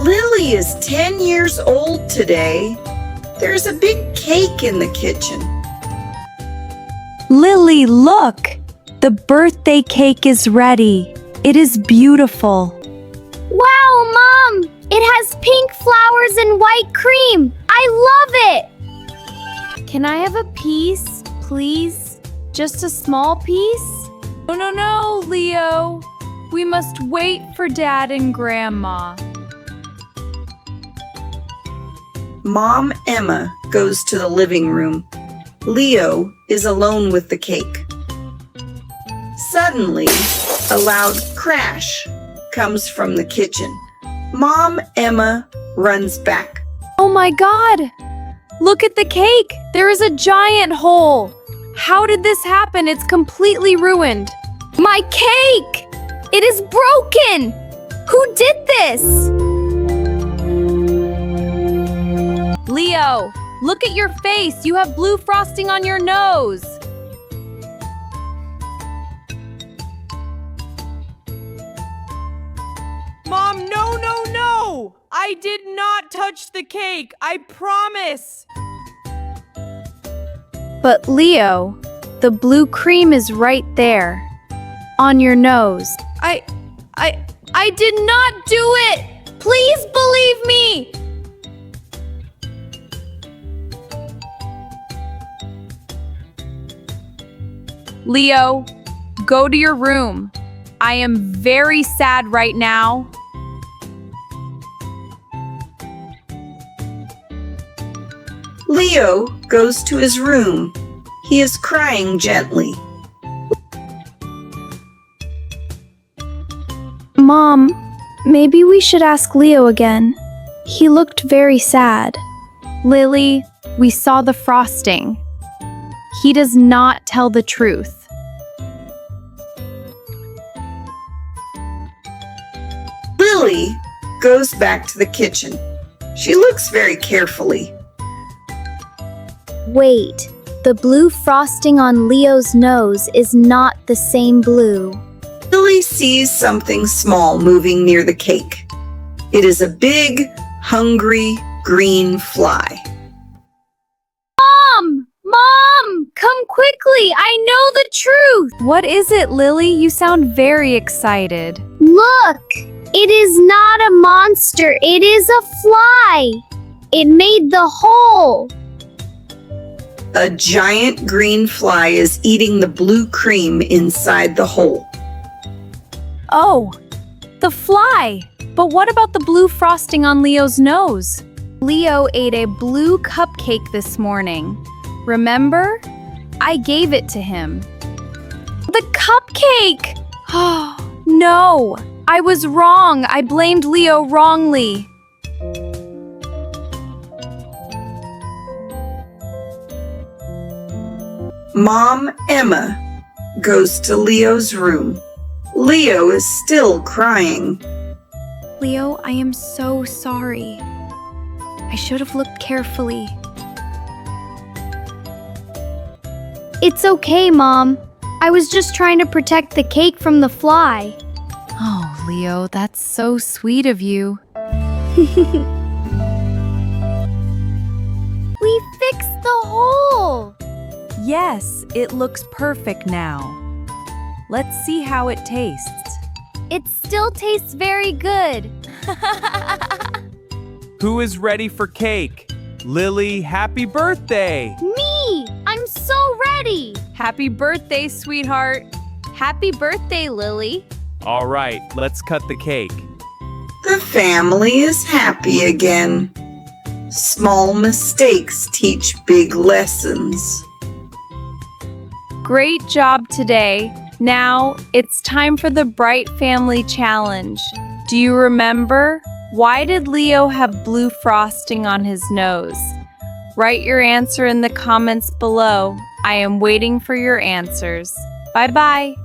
Lily is 10 years old today. There's a big cake in the kitchen. Lily, look! The birthday cake is ready. It is beautiful. Wow, Mom! It has pink flowers and white cream. I love it! Can I have a piece, please? Just a small piece? No, Leo. We must wait for Dad and Grandma. Mom Emma goes to the living room. Leo is alone with the cake. Suddenly, a loud crash comes from the kitchen. Mom Emma runs back. Oh my God! Look at the cake! There is a giant hole! How did this happen? It's completely ruined. My cake! It is broken! Who did this? Leo, look at your face. You have blue frosting on your nose. Mom, no! I did not touch the cake. I promise. But Leo, the blue cream is right there. On your nose. I did not do it! Please believe me! Leo, go to your room. I am very sad right now. Leo goes to his room. He is crying gently. Mom, maybe we should ask Leo again. He looked very sad. Lily, we saw the frosting. He does not tell the truth. Lily goes back to the kitchen. She looks very carefully. Wait, the blue frosting on Leo's nose is not the same blue. Lily sees something small moving near the cake. It is a big, hungry, green fly. Mom, come quickly. I know the truth. What is it, Lily? You sound very excited. Look, it is not a monster. It is a fly. It made the hole. A giant green fly is eating the blue cream inside the hole. Oh, the fly! But what about the blue frosting on Leo's nose? Leo ate a blue cupcake this morning. Remember? I gave it to him. The cupcake! Oh, no! I was wrong. I blamed Leo wrongly. Mom Emma goes to Leo's room. Leo is still crying. Leo, I am so sorry. I should have looked carefully. It's okay, Mom. I was just trying to protect the cake from the fly. Oh, Leo, that's so sweet of you. We fixed the hole! Yes, it looks perfect now. Let's see how it tastes. It still tastes very good. Who is ready for cake? Lily, happy birthday! Me! I'm so ready! Happy birthday, sweetheart. Happy birthday, Lily. All right, let's cut the cake. The family is happy again. Small mistakes teach big lessons. Great job today. Now, it's time for the Bright Family Challenge. Do you remember? Why did Leo have blue frosting on his nose? Write your answer in the comments below. I am waiting for your answers. Bye-bye.